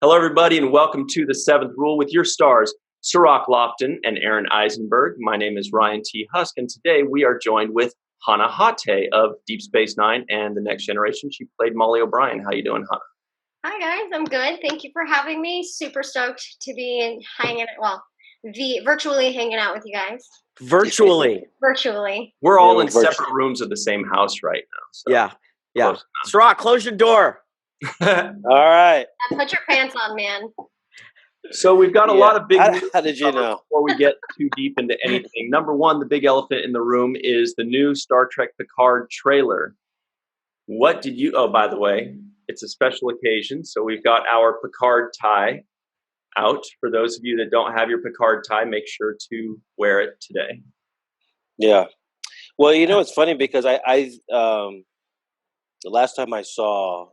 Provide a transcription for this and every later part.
Hello, everybody, and welcome to The Seventh Rule with your stars, Cirroc, Lofton, and Aron Eisenberg. My name is Ryan T. Husk, and today we are joined with Hana Hatae of Deep Space Nine and The Next Generation. She played Molly O'Brien. How you doing, Hana? Hi, guys. I'm good. Thank you for having me. Super stoked to be virtually hanging out with you guys. Virtually. We're all in separate rooms of the same house right now. So Yeah. Cirroc, close your door. All right. Put your pants on, man. So we've got a lot of big news. How did you know? Before we get too deep into anything, number one, the big elephant in the room is the new Star Trek Picard trailer. What did you? Oh, by the way, it's a special occasion, so we've got our Picard tie out. For those of you that don't have your Picard tie, make sure to wear it today. Yeah. Well, you know, it's funny because I the last time I saw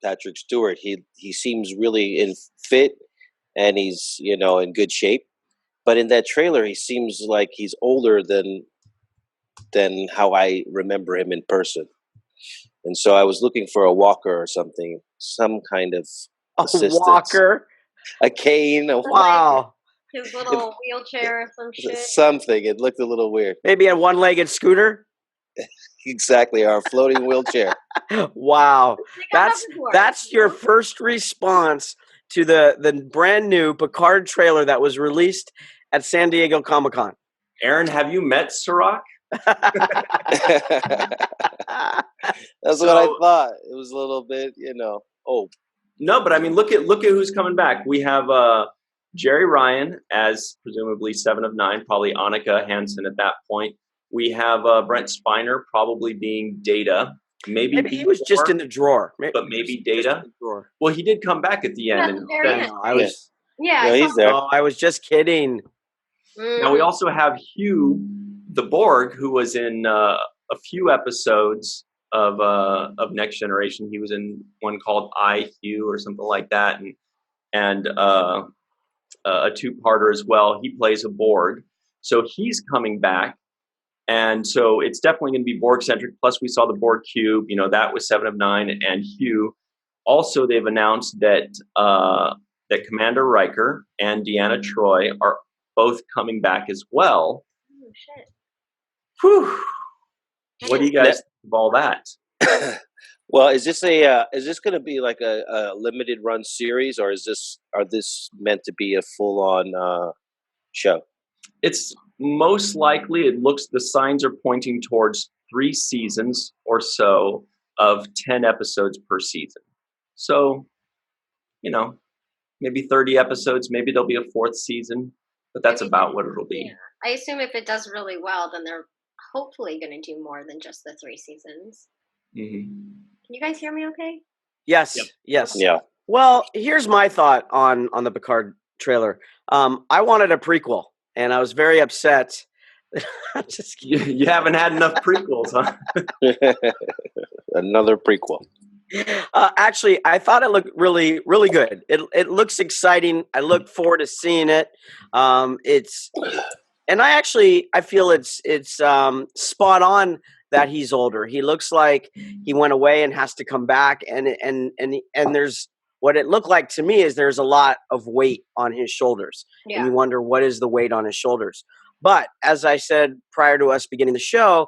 Patrick Stewart, he seems really fit and he's, you know, in good shape. But in that trailer, he seems like he's older than how I remember him in person. And so I was looking for a walker or something, some kind of assistance. A walker? A cane. Wow. His little wheelchair or some shit. Something. It looked a little weird. Maybe a one-legged scooter? Exactly, our floating wheelchair. Wow. That's your first response to the brand new Picard trailer that was released at San Diego Comic-Con. Aron, have you met Cirroc? That's what I thought. It was a little bit, you know. Oh. No, but I mean, look at who's coming back. We have Jerry Ryan as presumably 7 of 9, probably Annika Hansen at that point. We have Brent Spiner probably being Data. Maybe he was just in the drawer. But maybe Data. Well, he did come back at the end. He's there. No, I was just kidding. Now we also have Hugh, the Borg, who was in a few episodes of Next Generation. He was in one called I, Hugh or something like that, and a two-parter as well. He plays a Borg, so he's coming back. And so it's definitely going to be Borg-centric. Plus, we saw the Borg Cube. You know, that was 7 of 9 and Hugh. Also, they've announced that that Commander Riker and Deanna Troi are both coming back as well. Oh, shit. Whew. What do you guys think of all that? Well, is this going to be like a limited run series, or are this meant to be a full on show? It's most likely, the signs are pointing towards 3 seasons or so of 10 episodes per season. So, you know, maybe 30 episodes, maybe there'll be a 4th season, but that's about what it'll be. Yeah. I assume if it does really well, then they're hopefully going to do more than just the 3 seasons. Mm-hmm. Can you guys hear me okay? Yes. Yep. Yes. Yeah. Well, here's my thought on the Picard trailer. I wanted a prequel. And I was very upset. Just you haven't had enough prequels, huh? Another prequel. Actually, I thought it looked really, really good. It looks exciting. I look forward to seeing it. I feel it's spot on that he's older. He looks like he went away and has to come back. And there's. What it looked like to me is there's a lot of weight on his shoulders. Yeah. And you wonder, what is the weight on his shoulders? But as I said prior to us beginning the show,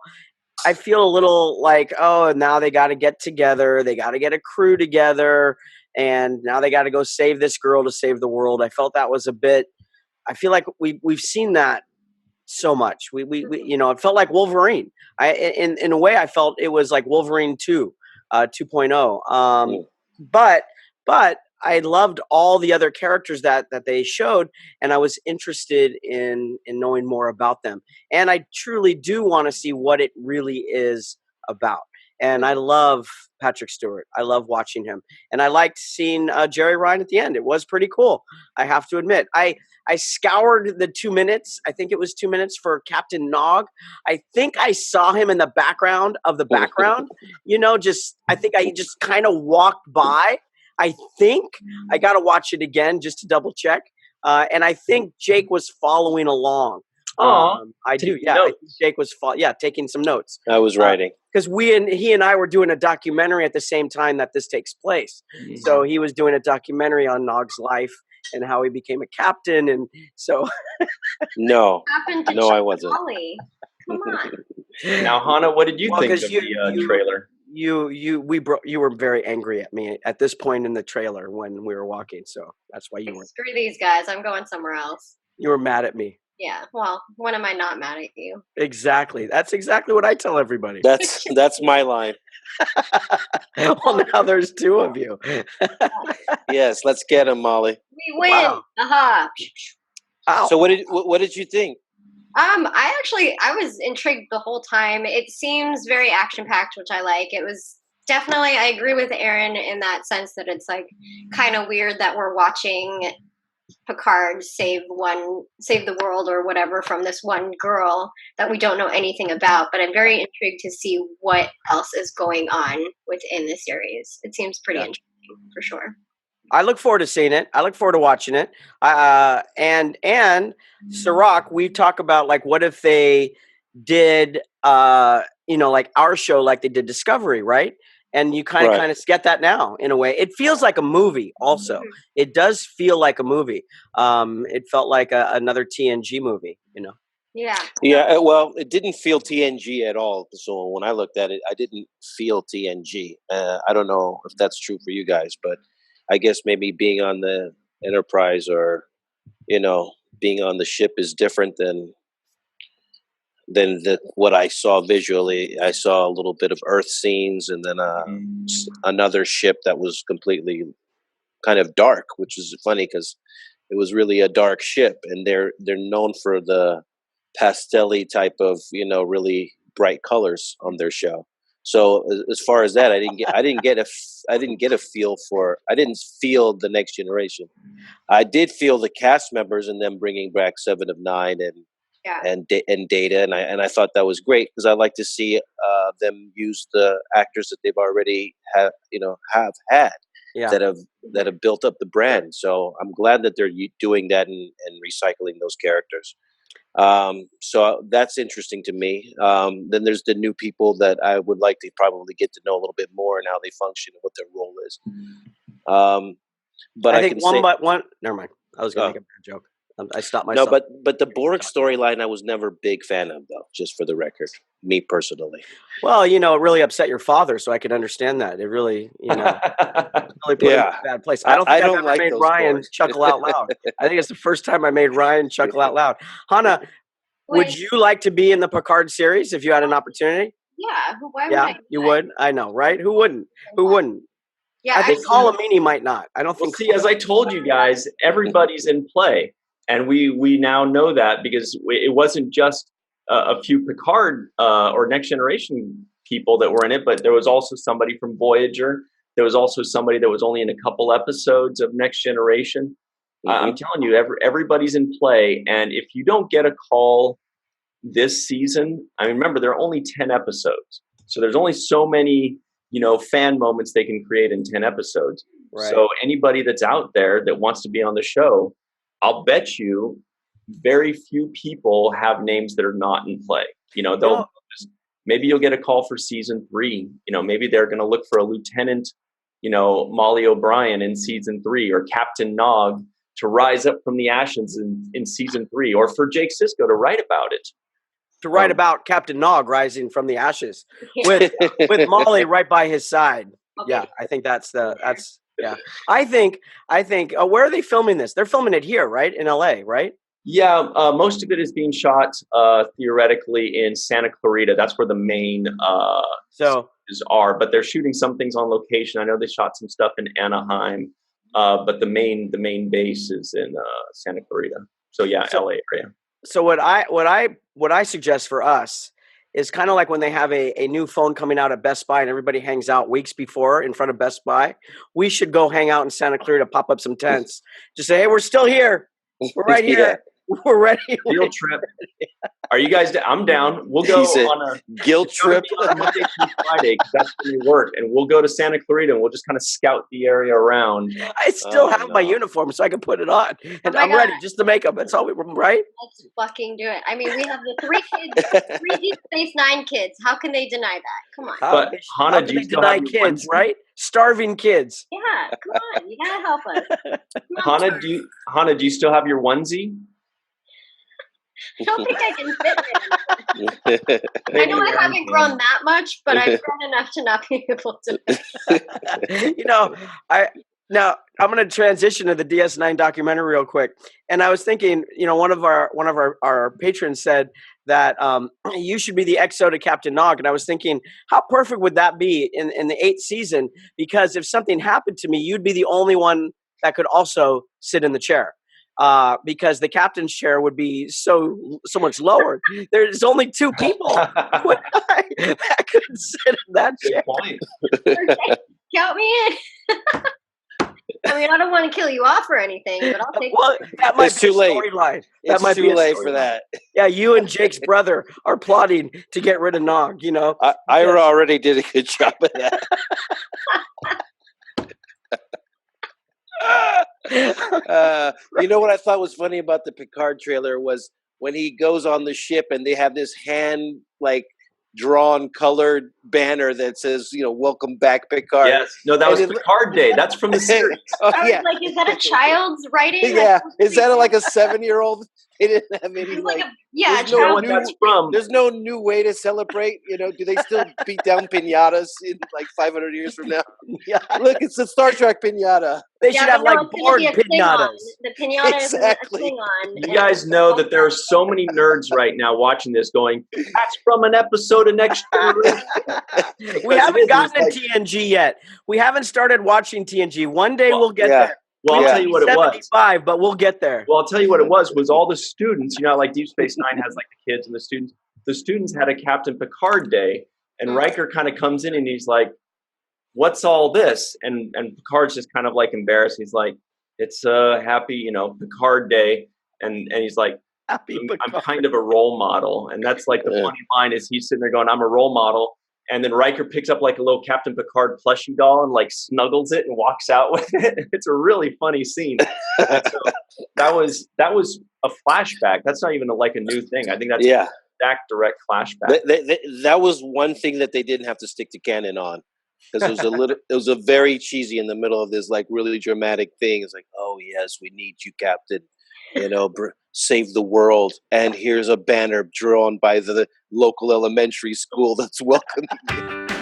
I feel a little like, oh, now they got to get together. They got to get a crew together. And now they got to go save this girl to save the world. I felt that was a bit, I feel like we've seen that so much. We you know, it felt like Wolverine. In a way, I felt it was like Wolverine 2.0. But I loved all the other characters that they showed, and I was interested in knowing more about them. And I truly do want to see what it really is about. And I love Patrick Stewart. I love watching him. And I liked seeing Jerry Ryan at the end. It was pretty cool, I have to admit. I scoured the 2 minutes. I think it was 2 minutes for Captain Nog. I think I saw him in the background of the background. You know, I think I just kind of walked by. I think I got to watch it again just to double check. And I think Jake was following along. I do. Yeah. I think Jake was taking some notes. I was writing. because he and I were doing a documentary at the same time that this takes place. Mhm. So he was doing a documentary on Nog's life and how he became a captain, and so No, Happened to no, I Chuck wasn't. Woolley. Come on. Now, Hana, what did you Well, think 'cause of the trailer? you were very angry at me at this point in the trailer when we were walking, so that's why Screw these guys. I'm going somewhere else. you were mad at me. Yeah. Well, when am I not mad at you? Exactly. That's exactly what I tell everybody. That's my line. Well, now there's two of you. Yes, let's get him, Molly. We win. Wow. Aha. Ow. So what did you think? I was intrigued the whole time. It seems very action packed, which I like. It was definitely, I agree with Aron in that sense that it's like kind of weird that we're watching Picard save the world or whatever from this one girl that we don't know anything about. But I'm very intrigued to see what else is going on within the series. It seems pretty interesting for sure. I look forward to seeing it. I look forward to watching it. And Cirroc, we talk about like what if they did like our show like they did Discovery, right? And you kind of get that now in a way. It feels like a movie also. It does feel like a movie. It felt like another TNG movie, Yeah. Yeah, well, it didn't feel TNG at all. So when I looked at it, I didn't feel TNG. I don't know if that's true for you guys, but I guess maybe being on the Enterprise or, being on the ship is different than what I saw visually. I saw a little bit of Earth scenes and then another ship that was completely kind of dark, which is funny because it was really a dark ship, and they're known for the pastel-y type of really bright colors on their show. So as far as that, I didn't feel the Next Generation. I did feel the cast members and them bringing back Seven of Nine and Data, and I thought that was great because I like to see them use the actors that they've already have had that have built up the brand. So I'm glad that they're doing that and recycling those characters. So that's interesting to me. Then there's the new people that I would like to probably get to know a little bit more and how they function and what their role is. But I think never mind. I was going to make a bad joke. I stopped myself. No, but the Borg storyline I was never a big fan of, though, just for the record, me personally. Well, it really upset your father, so I could understand that. It really, really put him in a bad place. I don't think I've ever like made Ryan chuckle out loud. I think it's the first time I made Ryan chuckle out loud. Hana, would you like to be in the Picard series if you had an opportunity? Yeah. Why would I? You would? I know, right? Who wouldn't? Who wouldn't? Yeah, I think Colomini might not. I don't think. See, as I told you guys, everybody's in play. And we now know that because it wasn't just a few Picard or Next Generation people that were in it, but there was also somebody from Voyager. There was also somebody that was only in a couple episodes of Next Generation. I'm telling you, everybody's in play. And if you don't get a call this season, I mean, remember, there are only 10 episodes. So there's only so many, fan moments they can create in 10 episodes. Right. So anybody that's out there that wants to be on the show, I'll bet you very few people have names that are not in play. Maybe you'll get a call for season 3. Maybe they're going to look for a Lieutenant, Molly O'Brien in season 3, or Captain Nog to rise up from the ashes in season 3, or for Jake Sisko to write about it. To write about Captain Nog rising from the ashes with Molly right by his side. Okay. Yeah, I think that's. Yeah, I think. Where are they filming this? They're filming it here, right, in LA, right? Yeah, most of it is being shot theoretically in Santa Clarita. That's where the main are. But they're shooting some things on location. I know they shot some stuff in Anaheim, but the main base is in Santa Clarita. So yeah, LA area. So what I suggest for us is kind of like when they have a new phone coming out at Best Buy and everybody hangs out weeks before in front of Best Buy. We should go hang out in Santa Clarita, pop up some tents. Just say, hey, we're still here. We're right here. We're ready. Field trip. Are you guys? I'm down. We'll go He said, on a guilt trip. on Monday through Friday because that's when we work, and we'll go to Santa Clarita and we'll just kind of scout the area around. I still have my no. uniform, so I can put it on, and my I'm ready. God. Just the makeup. That's all we right. Let's fucking do it. I mean, we have the 3 kids, 3 Deep Space Nine kids. How can they deny that? Come on. But How Hana, can do you they still deny have your kids, onesie? right? Starving kids. Yeah, come on. You gotta help us. Come on. Hana, do you still have your onesie? I don't think I can fit it. I know I haven't grown that much, but I've grown enough to not be able to. You know, now I'm going to transition to the DS9 documentary real quick. And I was thinking, you know, one of our patrons said that you should be the XO to Captain Nog. And I was thinking, how perfect would that be in the 8th season? Because if something happened to me, you'd be the only one that could also sit in the chair. Because the captain's chair would be so much lower. There's only 2 people that could sit in that chair. Good point. Okay, count me in. I mean, I don't want to kill you off or anything, but I'll take Well, that might It's be too a late. storyline. That It's might be too a late for storyline. that. Yeah, you and Jake's brother are plotting to get rid of Nog, you know. Ira already did a good job of that. You know what I thought was funny about the Picard trailer was when he goes on the ship and they have this hand drawn colored banner that says, you know, welcome back Picard. Yes. No, that was Picard Day. That's from the series. Oh, I yeah. was like, is that a child's writing? Yeah. Is that like a 7-year-old? They didn't have any yeah, there's You know no what that's from? there's no new way to celebrate. You know, do they still beat down pinatas in like 500 years from now? Yeah. Look, it's the Star Trek pinata. They should have like board pinatas. The pinata Exactly. is a Klingon. You guys know that there are so many nerds right now watching this going, that's from an episode of Next Generation. We haven't gotten to TNG yet. We haven't started watching TNG. One day we'll get there. Well, I'll tell you what it was. 75, but we'll get there. Well, I'll tell you what it was all the students, you know, like Deep Space Nine has like the kids and the students. The students had a Captain Picard Day, and Riker kind of comes in and he's like, what's all this? And Picard's just kind of like embarrassed. He's like, it's a happy, you know, Picard Day. And he's like, I'm kind of a role model. And that's like the funny line is he's sitting there going, I'm a role model. And then Riker picks up like a little Captain Picard plushie doll and like snuggles it and walks out with it. It's a really funny scene. So that was a flashback. That's not even like a new thing. I think that's an exact direct flashback. That was one thing that they didn't have to stick to canon on. Because it was a very cheesy in the middle of this like really dramatic thing. It's like, oh yes, we need you, Captain. You know, save the world. And here's a banner drawn by the local elementary school that's welcoming you.